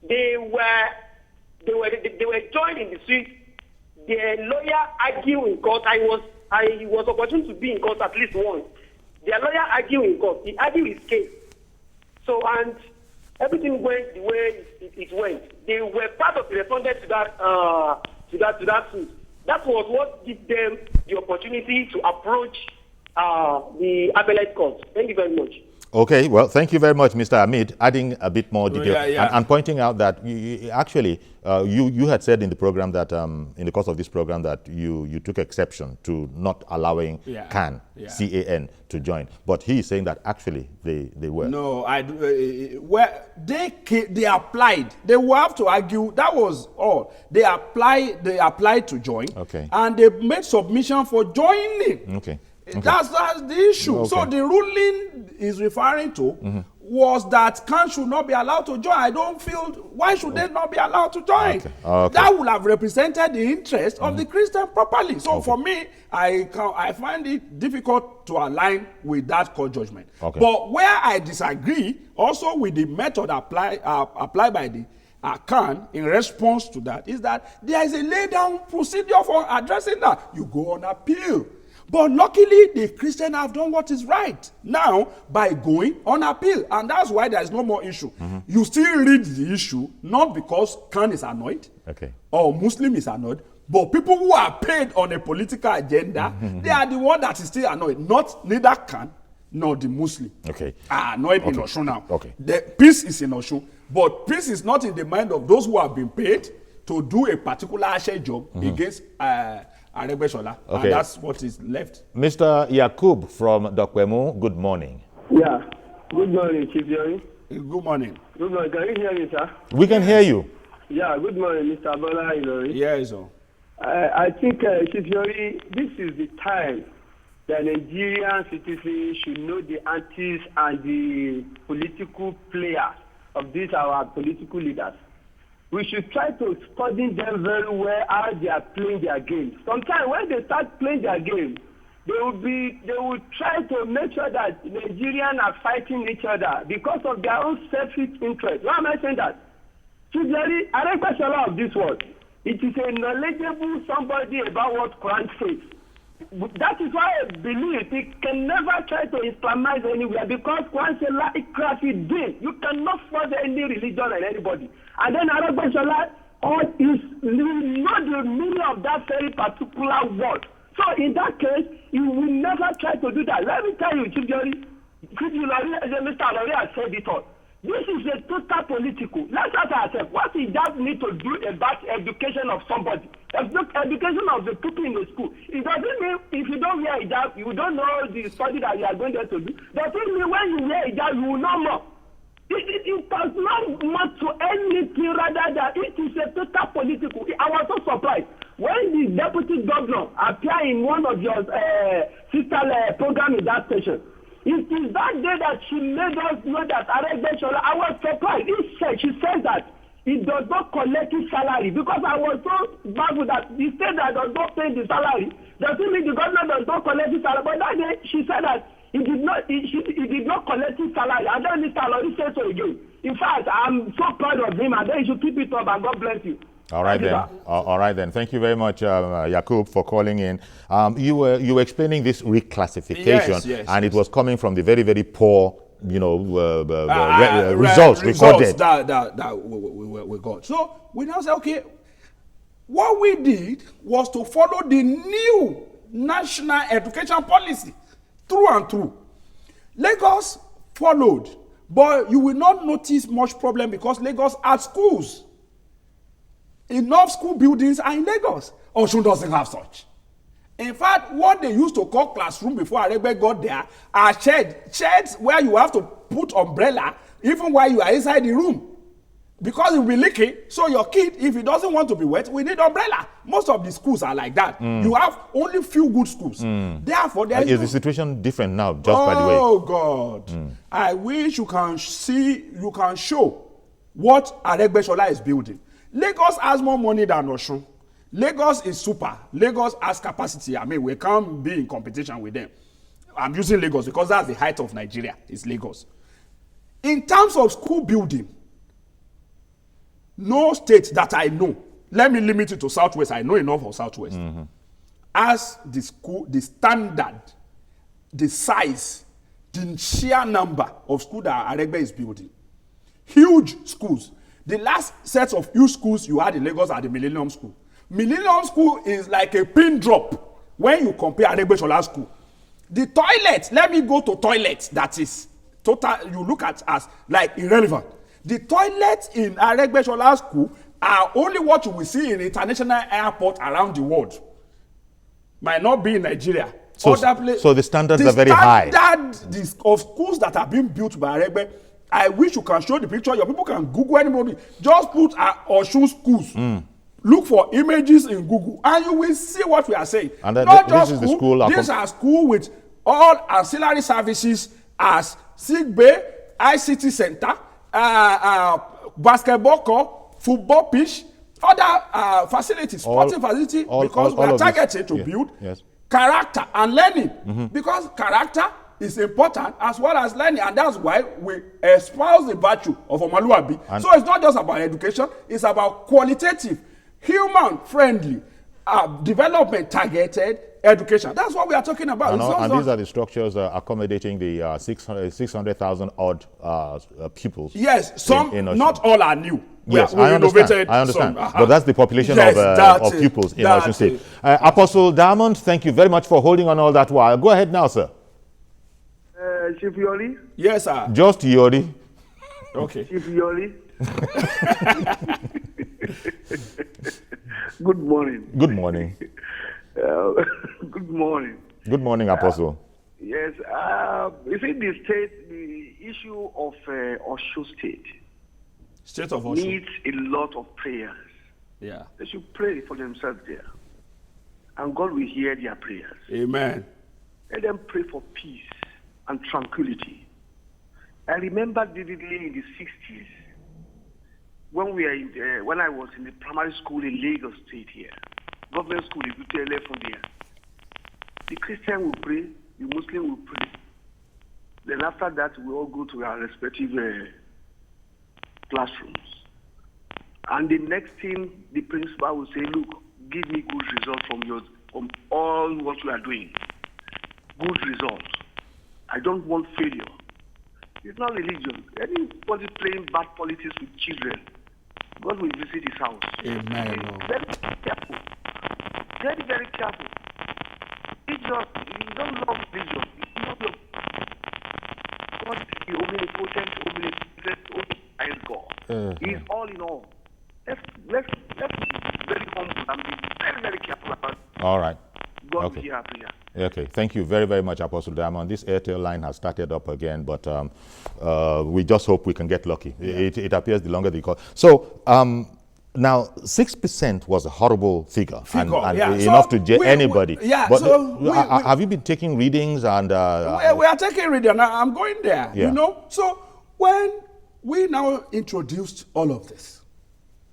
[SPEAKER 4] They were joined in the street. Their lawyer argued in court. I was opportune to be in court at least once. Their lawyer argued in court. He argued his case. So, and everything went the way it went. They were part of the respondent to that suit. That was what gave them the opportunity to approach the appellate court. Thank you very much.
[SPEAKER 1] Okay, well, thank you very much, Mr. Amid, adding a bit more detail and pointing out that you had said in the program that in the course of this program that you took exception to not allowing CAN to join, but he is saying that actually they were.
[SPEAKER 2] No, they applied. They will have to argue. That was all. They applied to join.
[SPEAKER 1] Okay.
[SPEAKER 2] And they made submission for joining.
[SPEAKER 1] Okay.
[SPEAKER 2] That's the issue.
[SPEAKER 1] Okay.
[SPEAKER 2] So the ruling is referring to was that Khan should not be allowed to join. I don't feel, why should they not be allowed to join? That would have represented the interest of the Christian properly. So for me, I find it difficult to align with that court judgment. But where I disagree also with the method applied by the Khan in response to that is that there is a laid down procedure for addressing that. You go on appeal. But luckily, the Christians have done what is right now by going on appeal. And that's why there is no more issue. You still read the issue, not because Khan is annoyed or Muslim is annoyed, but people who are paid on a political agenda, they are the one that is still annoyed, not neither Khan nor the Muslim. Are annoyed in Osun now. The peace is in Osun, but peace is not in the mind of those who have been paid to do a particular Ashe job against Aregbesola, and that's what is left.
[SPEAKER 1] Mr. Yakub from Dokwemu, good morning.
[SPEAKER 5] Yeah, good morning, Chief Yori.
[SPEAKER 2] Good morning.
[SPEAKER 5] Good morning. Can you hear me, sir?
[SPEAKER 1] We can hear you.
[SPEAKER 5] Yeah, good morning, Mr. Bola Ilori.
[SPEAKER 2] Yes, sir.
[SPEAKER 5] I think, Chief Yori, this is the time that Nigerian citizens should know the antis and the political players of these our political leaders. We should try to study them very well how they are playing their game. Sometimes when they start playing their game, they will try to make sure that Nigerians are fighting each other because of their own selfish interest. Why am I saying that? Chiefly, Aregbesola of this world, it is a knowledgeable somebody about what Quran says. That is why I believe it can never try to Islamize anywhere because Quran says la ikra fi din. You cannot force any religion on anybody. And then Aregbesola is not the meaning of that very particular word. So in that case, you will never try to do that. Let me tell you, Chief Jori, Mr. Alori has said it all. This is a total political. Let's ask ourselves, what is that need to do about education of somebody? Education of the people in the school. It doesn't mean if you don't wear hijab, you don't know the study that you are going there to do. Doesn't mean when you wear hijab, you will know more. It does not amount to anything rather than it is a total political. I was so surprised when the deputy governor appeared in one of your sister program in that station. It is that day that she made us know that Aregbesola, I was surprised. She said that he does not collect his salary because I was so baffled that he said that does not pay the salary. Doesn't mean the government does not collect his salary. But that day she said that he did not collect his salary. And then Mr. Alori said so again. In fact, I'm so proud of him, and then you should keep it up, and God bless you.
[SPEAKER 1] All right then. All right then. Thank you very much, Yakub, for calling in. You were explaining this reclassification, and it was coming from the very, very poor, results recorded
[SPEAKER 2] that we got. So we now say, okay, what we did was to follow the new national education policy through and through. Lagos followed, but you will not notice much problem because Lagos has schools. Enough school buildings are in Lagos. Osun doesn't have such. In fact, what they used to call classroom before Aregbe got there are sheds where you have to put umbrella even while you are inside the room. Because it will be leaking, so your kid, if he doesn't want to be wet, we need umbrella. Most of the schools are like that. You have only few good schools. Therefore, there is
[SPEAKER 1] the situation different now, just by the way?
[SPEAKER 2] Oh, God. I wish you can show what Aregbesola is building. Lagos has more money than Osun. Lagos is super. Lagos has capacity. I mean, we can't be in competition with them. I'm using Lagos because that's the height of Nigeria. It's Lagos. In terms of school building, no state that I know, let me limit it to Southwest. I know enough of Southwest. As the school, the standard, the size, the sheer number of schools that Aregbe is building. Huge schools. The last set of huge schools you had in Lagos are the Millennium School. Millennium School is like a pin drop when you compare Aregbesola School. The toilet, let me go to toilet that is total, you look at as like irrelevant. The toilets in Aregbesola School are only what you will see in international airport around the world. Might not be in Nigeria.
[SPEAKER 1] So the standards are very high.
[SPEAKER 2] The standard of schools that are being built by Aregbe, I wish you can show the picture. Your people can Google anybody. Just put Osun schools. Look for images in Google, and you will see what we are saying.
[SPEAKER 1] And this is the school.
[SPEAKER 2] These are schools with all ancillary services as sick bay, ICT center, basketball court, football pitch, other facilities, sporting facility, because we are targeted to build character and learning. Because character is important as well as learning, and that's why we espouse the virtue of Omaluabi. So it's not just about education, it's about qualitative, human-friendly, development targeted education. That's what we are talking about.
[SPEAKER 1] And these are the structures accommodating the 600,000 odd pupils.
[SPEAKER 2] Yes, not all are new.
[SPEAKER 1] Yes, I understand. But that's the population of pupils in Osun State. Apostle Diamond, thank you very much for holding on all that while. Go ahead now, sir.
[SPEAKER 5] Chief Yori?
[SPEAKER 2] Yes, sir.
[SPEAKER 1] Just Yori.
[SPEAKER 2] Okay.
[SPEAKER 5] Chief Yori? Good morning.
[SPEAKER 1] Good morning.
[SPEAKER 5] Good morning.
[SPEAKER 1] Good morning, Apostle.
[SPEAKER 5] Yes. You see, the issue of Osun State needs a lot of prayers.
[SPEAKER 2] Yeah.
[SPEAKER 5] They should pray for themselves there. And God will hear their prayers.
[SPEAKER 2] Amen.
[SPEAKER 5] Let them pray for peace and tranquility. I remember vividly in the 60s when I was in the primary school in Lagos State here, government school in UTLA from there. The Christian will pray, the Muslim will pray. Then after that, we all go to our respective classrooms. And the next thing, the principal will say, look, give me good results from all what you are doing. Good results. I don't want failure. It's not religion. Anybody playing bad politics with children, God will visit his house.
[SPEAKER 2] Amen.
[SPEAKER 5] Be very careful. Very, very careful. Religion, you don't love religion. You love your God is the omnipotent, omniscient God. He is all in all. Let's be very humble and be very, very careful about it.
[SPEAKER 1] All right.
[SPEAKER 5] God will hear our prayer.
[SPEAKER 1] Okay, thank you very, very much, Apostle Diamond. This Airtel line has started up again, but we just hope we can get lucky. Yeah. It appears the longer they call. So now, 6% was a horrible figure and enough to jet anybody. But have you been taking readings? And we
[SPEAKER 2] are taking readings. I'm going there. Yeah. You know, so when we now introduced all of this,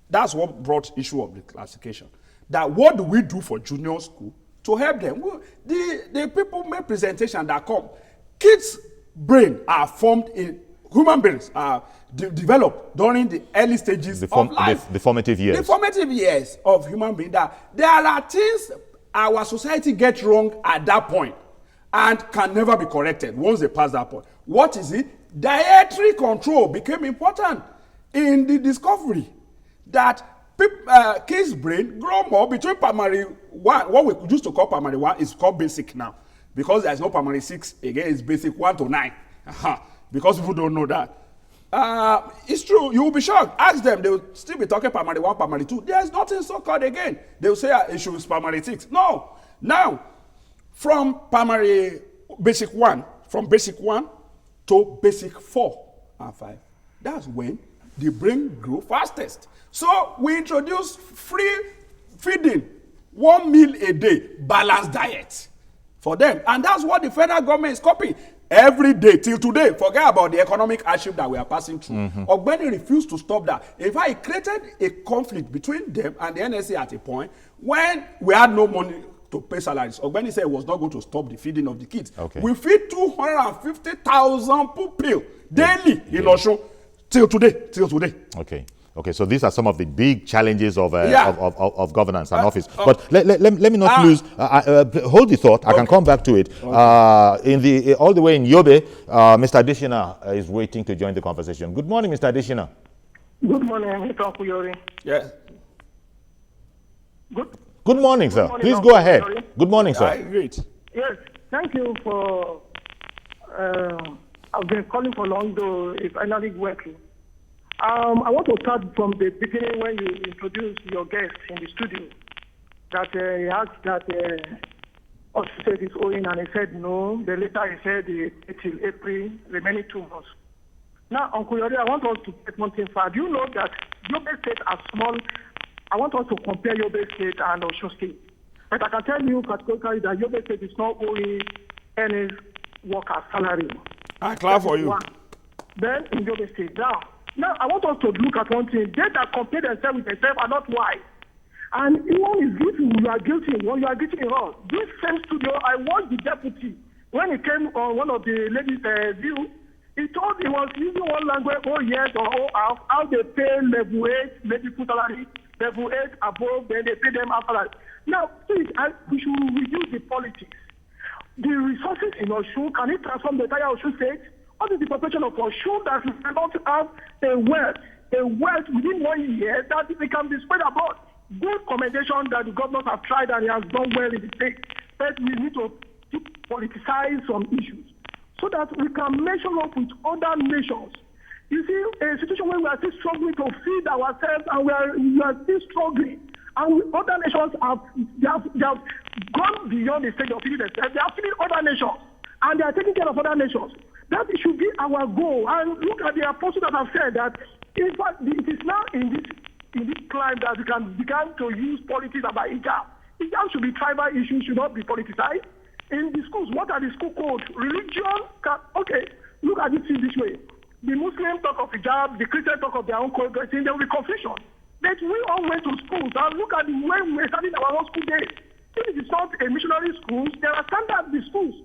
[SPEAKER 2] that's what brought issue of the classification. That what do we do for junior school to help them? The people make presentation that come. Kids' brain are formed in human beings are developed during the early stages of life.
[SPEAKER 1] The formative years. The
[SPEAKER 2] formative years of human being. That there are things our society gets wrong at that point and can never be corrected once they pass that point. What is it? Dietary control became important in the discovery that kids' brain grow more between primary 1, what we used to call primary 1 is called basic now. Because there's no primary 6, again, it's basic 1 to 9. Because people don't know that. It's true, you will be shocked. Ask them, they will still be talking primary 1, primary 2. There's nothing so called again. They will say it should be primary 6. No. Now, from primary basic 1, from basic 1 to basic 4 and 5, that's when the brain grew fastest. So we introduced free feeding, 1 meal a day, balanced diet for them. And that's what the federal government is copying every day till today. Forget about the economic hardship that we are passing through. Ogbeni refused to stop that. In fact, it created a conflict between them and the NSA at a point when we had no money to pay salaries. Ogbeni said he was not going to stop the feeding of the kids. Okay. We feed 250,000 pupils daily in Osun till today.
[SPEAKER 1] Okay, so these are some of the big challenges of governance and office. But let me not lose. Hold the thought. I can come back to it. All the way in Yobe, Mr. Adeshina is waiting to join the conversation. Good morning, Mr. Adeshina.
[SPEAKER 6] Good morning, Mr. Okuyori.
[SPEAKER 2] Yes.
[SPEAKER 1] Good morning, sir. Please go ahead. Good morning, sir.
[SPEAKER 2] Great.
[SPEAKER 6] Yes, thank you for. I've been calling for long, though it's finally working. I want to start from the beginning when you introduced your guest in the studio. That he asked that Osun State is owing, and he said no. Then later he said till April, remaining 2 months. Now, Uncle Yori, I want us to take one thing far. Do you know that Yobe State are small? I want us to compare Yobe State and Osun State. But I can tell you categorically that Yobe State is not owing any worker salary.
[SPEAKER 2] I clap for you.
[SPEAKER 6] then in Yobe State. Now, I want us to look at one thing. They that compare themselves with themselves are not wise. And one is guilty, you are guilty. When you are guilty in all. This same studio, I watched the deputy when he came on one of the ladies' view. He told he was using one language, yes or how they pay level 8 medical salary, level 8 above, then they pay them after that. Now, please, we should reduce the politics. The resources in Osun, can it transform the entire Osun State? What is the population of Osun that we cannot have a wealth within 1 year that it can be spread about? Good commendation that the governors have tried and he has done well in the state. But we need to politicize some issues so that we can measure up with other nations. You see, a situation where we are still struggling to feed ourselves and we are still struggling. And other nations have gone beyond the stage of feeding themselves. They are feeding other nations and they are taking care of other nations. That should be our goal. And look at the apostles that have said that in fact it is now in this climb that we can begin to use politics about hijab. Hijab should be tribal issues, should not be politicized. In the schools, what are the school codes? Religion, okay, look at it this way. The Muslims talk of hijab, the Christians talk of their own code, there will be confusion. But we all went to schools and look at the way we were starting our own school days. If it is not a missionary school, there are standards in the schools.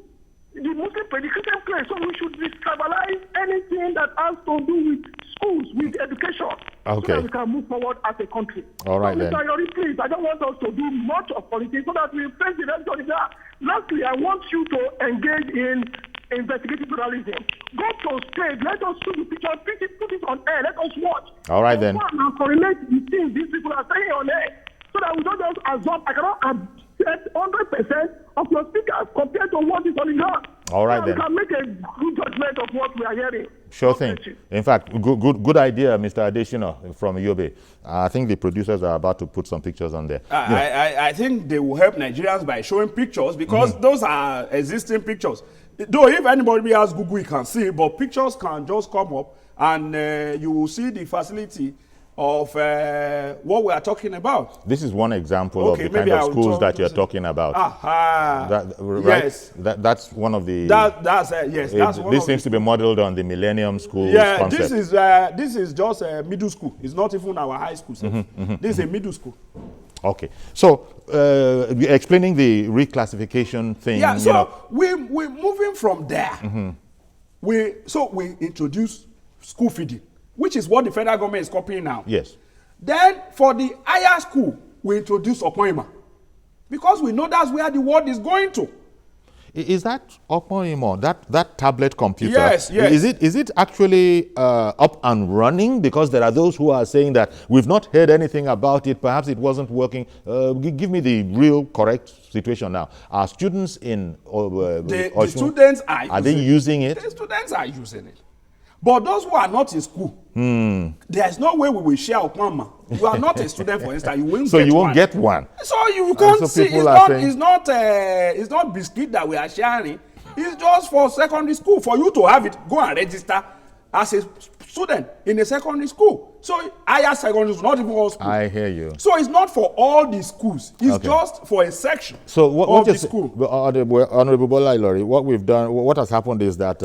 [SPEAKER 6] The Muslim play, the Christian play, so we should tribalize anything that has to do with schools, with education, so that we can move forward as a country.
[SPEAKER 1] All right,
[SPEAKER 6] so, Mr. Yori, please, I don't want us to do much of politics so that we face the rest of the day. Lastly, I want you to engage in investigative journalism. Go to stage, let us see the picture, put it on air, let us watch.
[SPEAKER 1] All right, then.
[SPEAKER 6] And correlate the things these people are saying on air so that we don't just absorb. I cannot accept 100% of your speakers compared to what is on the ground.
[SPEAKER 1] All right,
[SPEAKER 6] so
[SPEAKER 1] then.
[SPEAKER 6] We can make a good judgment of what we are hearing.
[SPEAKER 1] Sure thing. In fact, good idea, Mr. Adesina from Yobe. I think the producers are about to put some pictures on there.
[SPEAKER 2] I think they will help Nigerians by showing pictures because those are existing pictures. Though if anybody has Google, you can see, but pictures can just come up and you will see the facility of what we are talking about.
[SPEAKER 1] This is one example of the kind of schools that you're talking about. Right?
[SPEAKER 2] Yes.
[SPEAKER 1] That's one of the...
[SPEAKER 2] Yes, that's one
[SPEAKER 1] this seems to be modeled on the Millennium School concept.
[SPEAKER 2] This is just a middle school. It's not even our high school. This is a middle school.
[SPEAKER 1] Okay. So, explaining the reclassification thing.
[SPEAKER 2] Yeah, so we're moving from there. We introduce school feeding, which is what the federal government is copying now.
[SPEAKER 1] Yes.
[SPEAKER 2] Then for the higher school, we introduce Opoima because we know that's where the world is going to.
[SPEAKER 1] Is that Opoima, that tablet computer?
[SPEAKER 2] Yes.
[SPEAKER 1] Is it actually up and running? Because there are those who are saying that we've not heard anything about it. Perhaps it wasn't working. Give me the real correct situation now. Are students in
[SPEAKER 2] the students are
[SPEAKER 1] they using it?
[SPEAKER 2] The students are using it. But those who are not in school, there is no way we will share Opoima. You are not a student, for instance. You won't
[SPEAKER 1] so you won't get one.
[SPEAKER 2] So you can't see. It's not biscuit that we are sharing. It's just for secondary school. For you to have it, go and register as a student in a secondary school. So higher secondary is not even all schools.
[SPEAKER 1] I hear you.
[SPEAKER 2] So it's not for all the schools. It's just for a section of the school.
[SPEAKER 1] Honorable Bola Ilori, what we've done, what has happened is that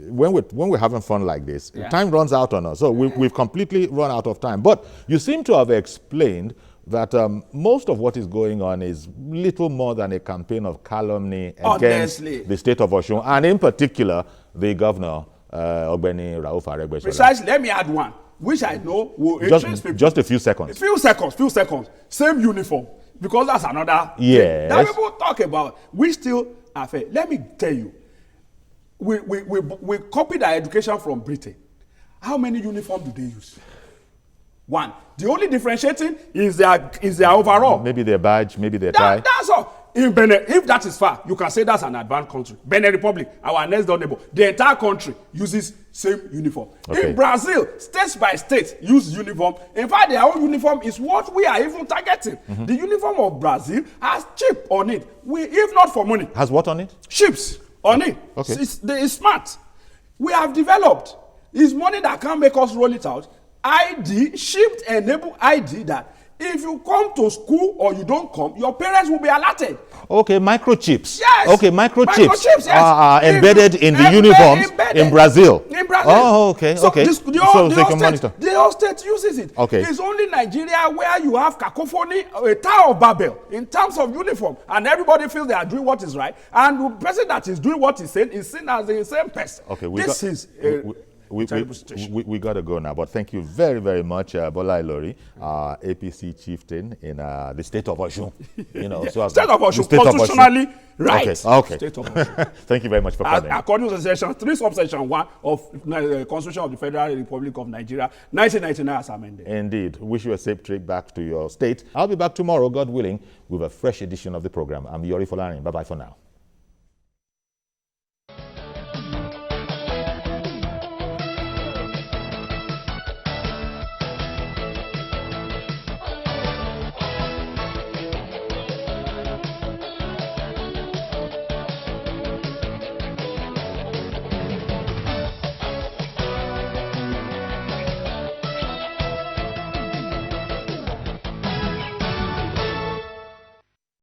[SPEAKER 1] when we're having fun like this, time runs out on us. So we've completely run out of time. But you seem to have explained that most of what is going on is little more than a campaign of calumny against the state of Osun, and in particular, the governor, Ogbeni Rauf Aregbesola.
[SPEAKER 2] Precisely. Let me add one, which I know will interest people.
[SPEAKER 1] Just a few seconds.
[SPEAKER 2] Few seconds. Same uniform. Because that's another thing that people talk about. We still are fair. Let me tell you. We copied our education from Britain. How many uniforms do they use? One. The only differentiating is their overall.
[SPEAKER 1] Maybe their badge, maybe their tie.
[SPEAKER 2] That's all. In Benin, if that is far, you can say that's an advanced country. Benin Republic, our next door neighbor, the entire country uses same uniform. In Brazil, state by state use uniform. In fact, their own uniform is what we are even targeting. The uniform of Brazil has chip on it. If not for money.
[SPEAKER 1] Has what on it?
[SPEAKER 2] Chips on it.
[SPEAKER 1] Okay.
[SPEAKER 2] It's smart. We have developed. It's money that can make us roll it out. ID, shipped enable ID that If you come to school or you don't come, your parents will be alerted.
[SPEAKER 1] Okay, microchips.
[SPEAKER 2] Yes.
[SPEAKER 1] Okay, microchips
[SPEAKER 2] Yes.
[SPEAKER 1] are embedded in the uniforms in Brazil.
[SPEAKER 2] In Brazil.
[SPEAKER 1] Oh, okay,
[SPEAKER 2] so
[SPEAKER 1] okay.
[SPEAKER 2] The whole state uses it.
[SPEAKER 1] Okay.
[SPEAKER 2] It's only Nigeria where you have cacophony, a Tower of Babel in terms of uniform, and everybody feels they are doing what is right, and the person that is doing what is seen as the same person.
[SPEAKER 1] Okay, we got to go now, but thank you very, very much, Bola Ilori, APC chieftain in the state of Osun. You know,
[SPEAKER 2] so state of Osun, constitutionally right.
[SPEAKER 1] Okay.
[SPEAKER 2] State of Osun.
[SPEAKER 1] Thank you very much for coming.
[SPEAKER 2] According to section 3, subsection 1 of the Constitution of the Federal Republic of Nigeria, 1999 as amended.
[SPEAKER 1] Indeed. Wish you a safe trip back to your state. I'll be back tomorrow, God willing, with a fresh edition of the program. I'm Yori Folarin. Bye-bye for now.